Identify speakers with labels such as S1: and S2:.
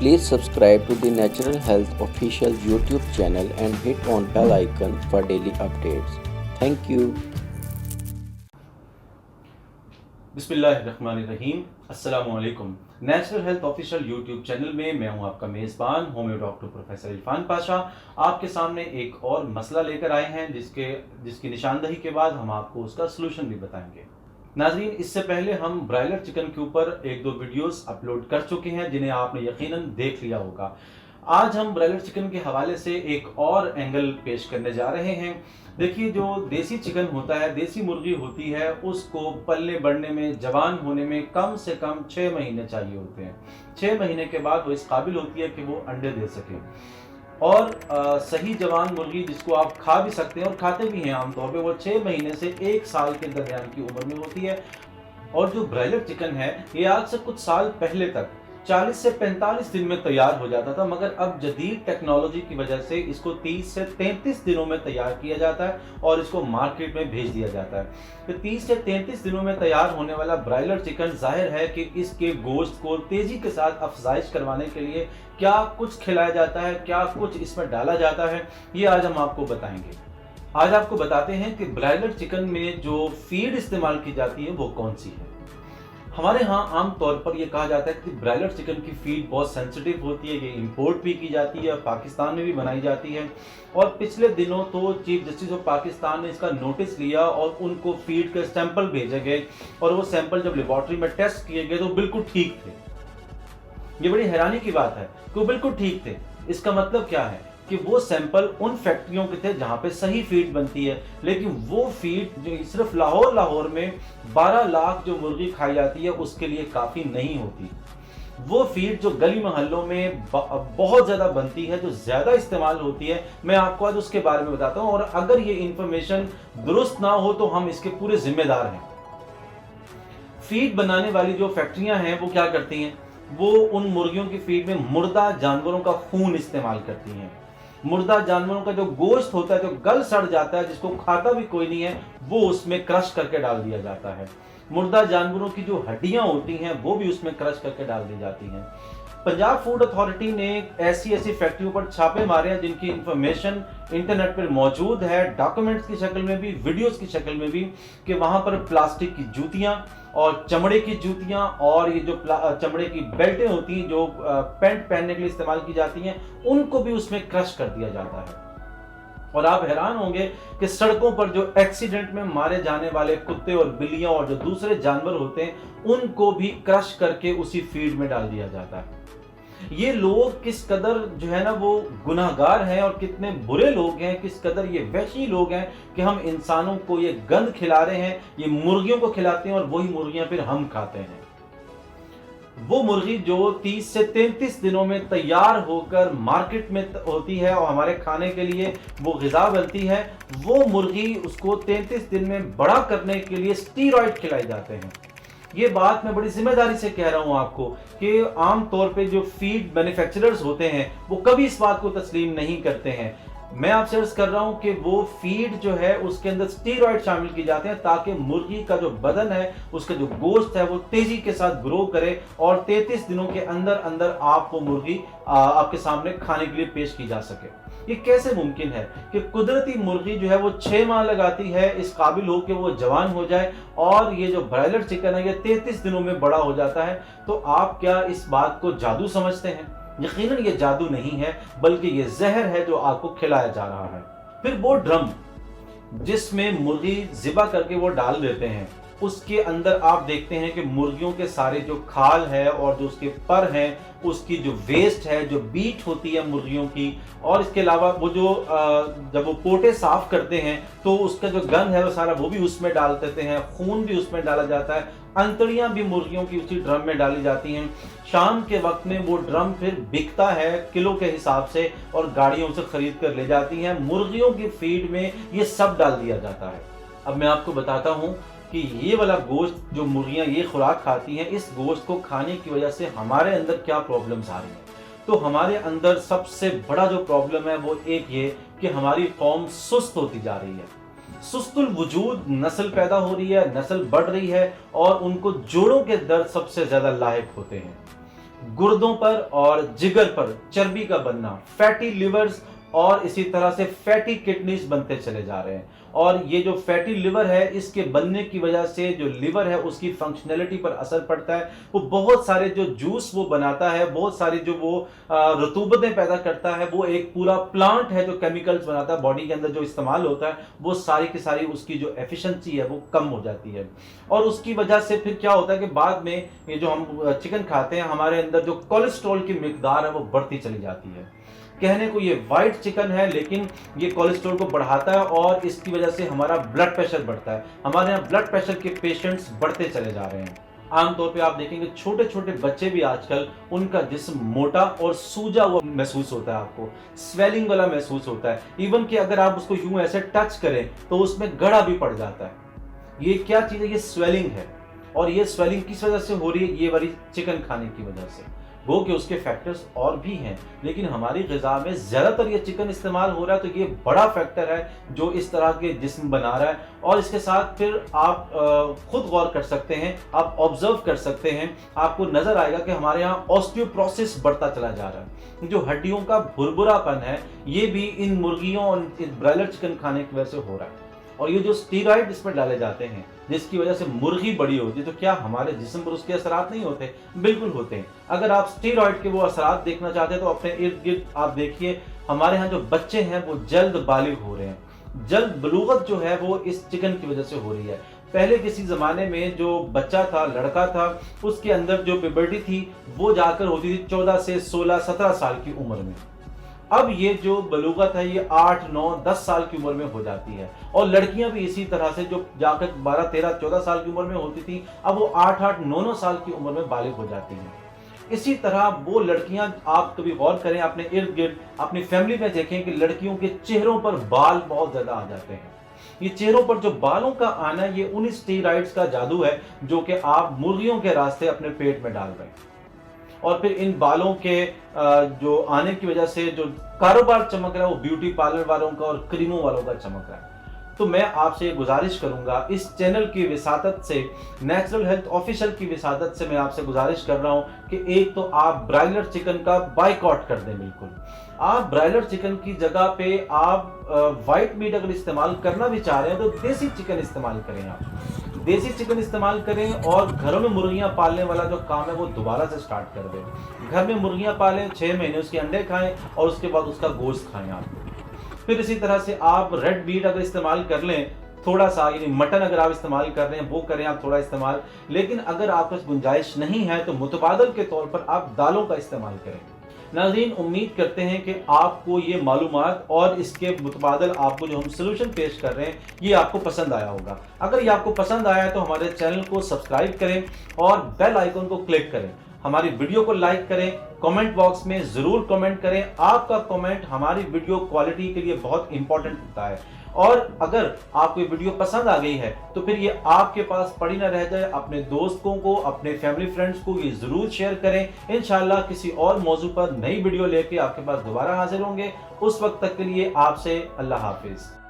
S1: Please subscribe to the Natural Health official YouTube channel and hit on bell icon for daily updates. Thank you.
S2: बिस्मिल्लाहिर्रहमानिर्रहीम। अस्सलामु अलैकुम। Natural health official YouTube channel में मैं हूं आपका मेज़बान homeo doctor professor Irfan Pasha. आपके सामने एक और मसला लेकर आए हैं जिसकी निशानदही के बाद हम आपको उसका सलूशन भी बताएंगे। नाज़रीन, इससे पहले हम ब्रायलर चिकन के ऊपर एक दो वीडियोस अपलोड कर चुके हैं जिन्हें आपने यकीनन देख लिया होगा। आज हम ब्रायलर चिकन के हवाले से एक और एंगल पेश करने जा रहे हैं। देखिए, जो देसी चिकन होता है, देसी मुर्गी होती है, उसको पलने बढ़ने में, जवान होने में कम से कम 6 महीने चाहिए होते हैं। 6 महीने के बाद वो इस काबिल होती है कि वो अंडे दे सके। और सही जवान मुर्गी जिसको आप खा भी सकते हैं और खाते भी हैं आमतौर पे, वो 6 महीने से 1 साल के दरमियान की उम्र में होती है। और जो ब्रायलर चिकन है, ये आज से कुछ साल पहले तक 40 से 45 दिन में तैयार हो जाता था, मगर अब जदीद टेक्नोलॉजी की वजह से इसको 30 से 33 दिनों में तैयार किया जाता है और इसको मार्केट में भेज दिया जाता है। तो 30 से 33 दिनों में तैयार होने वाला ब्रायलर चिकन, जाहिर है कि इसके गोश्त को तेज़ी के साथ अफजाइश करवाने के लिए क्या कुछ खिलाया जाता है, क्या कुछ इसमें डाला जाता है, ये आज हम आपको बताएंगे। आज आपको बताते हैं कि ब्रायलर चिकन में जो फीड इस्तेमाल की जाती है वो कौन सी है। हमारे यहाँ आम तौर पर यह कहा जाता है कि ब्रायलर चिकन की फीड बहुत सेंसिटिव होती है, ये इंपोर्ट भी की जाती है, पाकिस्तान में भी बनाई जाती है। और पिछले दिनों तो चीफ जस्टिस ऑफ पाकिस्तान ने इसका नोटिस लिया और उनको फीड के सैंपल भेजे गए और वो सैंपल जब लेबॉर्ट्री में टेस्ट किए गए तो बिल्कुल ठीक थे। ये बड़ी हैरानी की बात है कि वो बिल्कुल ठीक थे। इसका मतलब क्या है कि वो सैंपल उन फैक्ट्रियों के थे जहां पे सही फीड बनती है, लेकिन वो फीड जो सिर्फ लाहौर में 12 लाख जो मुर्गी खाई जाती है उसके लिए काफ़ी नहीं होती। वो फीड जो गली मोहल्लों में बहुत ज़्यादा बनती है, जो ज़्यादा इस्तेमाल होती है, मैं आपको आज उसके बारे में बताता हूँ। और अगर ये इंफॉर्मेशन दुरुस्त ना हो तो हम इसके पूरे जिम्मेदार हैं। फीड बनाने वाली जो फैक्ट्रियाँ हैं वो क्या करती हैं, वो उन मुर्गियों की फीड में मुर्दा जानवरों का खून इस्तेमाल करती हैं। मुर्दा जानवरों का जो गोश्त होता है, जो गल सड़ जाता है, जिसको खाता भी कोई नहीं है, वो उसमें क्रश करके डाल दिया जाता है। मुर्दा जानवरों की जो हड्डियां होती हैं वो भी उसमें क्रश करके डाल दी जाती हैं। पंजाब फूड अथॉरिटी ने ऐसी फैक्ट्रियों पर छापे मारे हैं जिनकी इंफॉर्मेशन इंटरनेट पर मौजूद है, डॉक्यूमेंट्स की शक्ल में भी, वीडियोस की शक्ल में भी, कि वहां पर प्लास्टिक की जूतियां और चमड़े की जूतियां और ये जो चमड़े की बेल्टें होती हैं जो पैंट पहनने के लिए इस्तेमाल की जाती हैं, उनको भी उसमें क्रश कर दिया जाता है। और आप हैरान होंगे कि सड़कों पर जो एक्सीडेंट में मारे जाने वाले कुत्ते और बिल्लियां और जो दूसरे जानवर होते हैं, उनको भी क्रश करके उसी फीड में डाल दिया जाता है। ये लोग किस कदर जो है ना वो गुनाहगार हैं और कितने बुरे लोग हैं, किस कदर ये वहशी लोग हैं कि हम इंसानों को ये गंद खिला रहे हैं, ये मुर्गियों को खिलाते हैं और वही मुर्गियां फिर हम खाते हैं। वो मुर्गी जो 30 से 33 दिनों में तैयार होकर मार्केट में होती है और हमारे खाने के लिए वो ग़िज़ा बनती है, वो मुर्गी उसको 33 दिन में बड़ा करने के लिए स्टीरॉयड खिलाए जाते हैं। ये बात मैं बड़ी जिम्मेदारी से कह रहा हूं आपको कि आम तौर पे जो फीड मैन्युफैक्चरर्स होते हैं वो कभी इस बात को तस्लीम नहीं करते हैं। मैं आपसे अर्ज कर रहा हूं कि वो फीड जो है उसके अंदर स्टीरॉयड शामिल किए जाते हैं ताकि मुर्गी का जो बदन है, उसका जो गोश्त है, वो तेजी के साथ ग्रो करे और 33 दिनों के अंदर अंदर आप वो मुर्गी आपके सामने खाने के लिए पेश की जा सके। ये कैसे मुमकिन है कि कुदरती मुर्गी जो है वो 6 माह लगाती है इस काबिल हो कि वो जवान हो जाए, और ये जो ब्रायलर चिकन है ये 33 दिनों में बड़ा हो जाता है। तो आप क्या इस बात को जादू समझते हैं? यकीनन ये जादू नहीं है, बल्कि ये जहर है जो आपको खिलाया जा रहा है। फिर वो ड्रम जिसमें मुर्गी ज़िबा करके वो डाल देते हैं, उसके अंदर आप देखते हैं कि मुर्गियों के सारे जो खाल है और जो उसके पर हैं, उसकी जो वेस्ट है, जो बीट होती है मुर्गियों की, और इसके अलावा वो जो जब वो पोटे साफ करते हैं तो उसका जो गंद है वो सारा वो भी उसमें डाल देते हैं, खून भी उसमें डाला जाता है, अंतड़ियां भी मुर्गियों की उसी ड्रम में डाली जाती हैं। शाम के वक्त में वो ड्रम फिर बिकता है किलो के हिसाब से और गाड़ियों से खरीद कर ले जाती हैं। मुर्गियों की फीड में ये सब डाल दिया जाता है। अब मैं आपको बताता हूँ कि ये वाला गोश्त जो मुर्गियां ये खुराक खाती हैं, इस गोश्त को खाने की वजह से हमारे अंदर क्या प्रॉब्लम्स आ रही हैं। तो हमारे अंदर सबसे बड़ा जो प्रॉब्लम है वो एक ये कि हमारी कौम सुस्त होती जा रही है। सुस्तुल वजूद नस्ल पैदा हो रही है, नस्ल बढ़ रही है और उनको जोड़ों के दर्द सबसे ज्यादा लायक होते हैं। गुर्दों पर और जिगर पर चर्बी का बनना, फैटी लिवर्स और इसी तरह से फैटी किडनीज बनते चले जा रहे हैं। और ये जो फैटी लिवर है, इसके बनने की वजह से जो लिवर है उसकी फंक्शनैलिटी पर असर पड़ता है। वो बहुत सारे जो जूस वो बनाता है, बहुत सारी जो वो रतूबतें पैदा करता है, वो एक पूरा प्लांट है जो केमिकल्स बनाता है बॉडी के अंदर जो इस्तेमाल होता है, वो सारी की सारी उसकी जो एफिशिएंसी है वो कम हो जाती है। और उसकी वजह से फिर क्या होता है कि बाद में ये जो हम चिकन खाते हैं, हमारे अंदर जो कोलेस्ट्रॉल की मिकदार है वो बढ़ती चली जाती है। कहने को ये वाइट चिकन है, लेकिन ये कोलेस्ट्रॉल को बढ़ाता है और इसकी वजह से हमारा ब्लड प्रेशर बढ़ता है। हमारे यहाँ ब्लड प्रेशर के पेशेंट्स बढ़ते चले जा रहे हैं। आमतौर पे आप देखेंगे छोटे छोटे बच्चे भी आजकल, उनका जिस्म मोटा और सूजा हुआ महसूस होता है, आपको स्वेलिंग वाला महसूस होता है। इवन कि अगर आप उसको यूं ऐसे टच करें तो उसमें गड़ा भी पड़ जाता है। ये क्या चीज़ है? ये स्वेलिंग है। और ये स्वेलिंग किस वजह से हो रही है? ये वाली चिकन खाने की वजह से। वो कि उसके फैक्टर्स और भी हैं, लेकिन हमारी ग़िज़ा में ज़्यादातर ये चिकन इस्तेमाल हो रहा है, तो ये बड़ा फैक्टर है जो इस तरह के जिस्म बना रहा है। और इसके साथ फिर आप खुद गौर कर सकते हैं, आप ऑब्जर्व कर सकते हैं, आपको नज़र आएगा कि हमारे यहाँ ऑस्टियोप्रोसिस बढ़ता चला जा रहा है। जो हड्डियों का भुरभुरापन है, ये भी इन मुर्गियों और ब्रायलर चिकन खाने की वजह से हो रहा है। और ये जो स्टीरॉइड इसमें डाले जाते हैं, जिसकी वजह से मुर्गी बड़ी होती है, तो क्या हमारे जिस्म पर उसके असरात नहीं होते? बिल्कुल होते हैं। अगर आप स्टीरॉइड के वो असरात देखना चाहते हैं तो अपने इर्द गिर्द आप देखिए, हमारे यहाँ जो बच्चे हैं वो जल्द बालिग हो रहे हैं। जल्द बलूगत जो है वो इस चिकन की वजह से हो रही है। पहले किसी ज़माने में जो बच्चा था, लड़का था, उसके अंदर जो प्यूबर्टी थी वो जाकर होती थी 14 से 16, 17 साल की उम्र में। अब ये जो बलूगत है ये 8, 9, 10 साल की उम्र में हो जाती है। और लड़कियां भी इसी तरह से, जो जाकर 12, 13, 14 साल की उम्र में होती थी, अब वो 8, 8, 9, 9 साल की उम्र में बालिग हो जाती हैं। इसी तरह वो लड़कियां, आप कभी गौर करें अपने इर्द गिर्द, अपनी फैमिली में देखें कि लड़कियों के चेहरों पर बाल बहुत ज्यादा आ जाते हैं। ये चेहरों पर जो बालों का आना, ये उन स्टेरॉइड्स का जादू है जो कि आप मुर्गियों के रास्ते अपने पेट में डाल रहे हैं। और फिर इन बालों के जो आने की वजह से जो कारोबार चमक रहा है वो ब्यूटी पार्लर वालों का और क्रीमों वालों का चमक रहा है। तो मैं आपसे गुजारिश करूंगा, इस चैनल की विसादत से, नेचुरल हेल्थ ऑफिशियल की विसादत से मैं आपसे गुजारिश कर रहा हूं कि एक तो आप ब्रायलर चिकन का बाइकआउट कर दें। बिल्कुल आप ब्रायलर चिकन की जगह पे आप वाइट मीट अगर इस्तेमाल करना भी चाह रहे हैं तो देसी चिकन इस्तेमाल करें। आप देसी चिकन इस्तेमाल करें और घरों में मुर्गियां पालने वाला जो काम है वो दोबारा से स्टार्ट कर दें। घर में मुर्गियां पालें, 6 महीने उसके अंडे खाएं और उसके बाद उसका गोश्त खाएं आप। फिर इसी तरह से आप रेड मीट अगर इस्तेमाल कर लें, थोड़ा सा, यानी मटन अगर आप इस्तेमाल कर रहे हैं वो करें आप थोड़ा इस्तेमाल। लेकिन अगर आपके पास गुंजाइश नहीं है तो मुतबादल के तौर पर आप दालों का इस्तेमाल करें। नाज़रीन, उम्मीद करते हैं कि आपको ये मालूमात और इसके मुतबादल आपको जो हम सोल्यूशन पेश कर रहे हैं ये आपको पसंद आया होगा। अगर ये आपको पसंद आया है तो हमारे चैनल को सब्सक्राइब करें और बेल आइकन को क्लिक करें। हमारी वीडियो को लाइक करें, कमेंट बॉक्स में ज़रूर कमेंट करें। आपका कमेंट हमारी वीडियो क्वालिटी के लिए बहुत इंपॉर्टेंट होता है। और अगर आपको ये वीडियो पसंद आ गई है तो फिर ये आपके पास पड़ी ना रह जाए, अपने दोस्तों को, अपने फैमिली फ्रेंड्स को ये ज़रूर शेयर करें। इंशाल्लाह किसी और मौजू पर नई वीडियो लेके आपके पास दोबारा हाजिर होंगे। उस वक्त तक के लिए आपसे अल्लाह हाफिज़।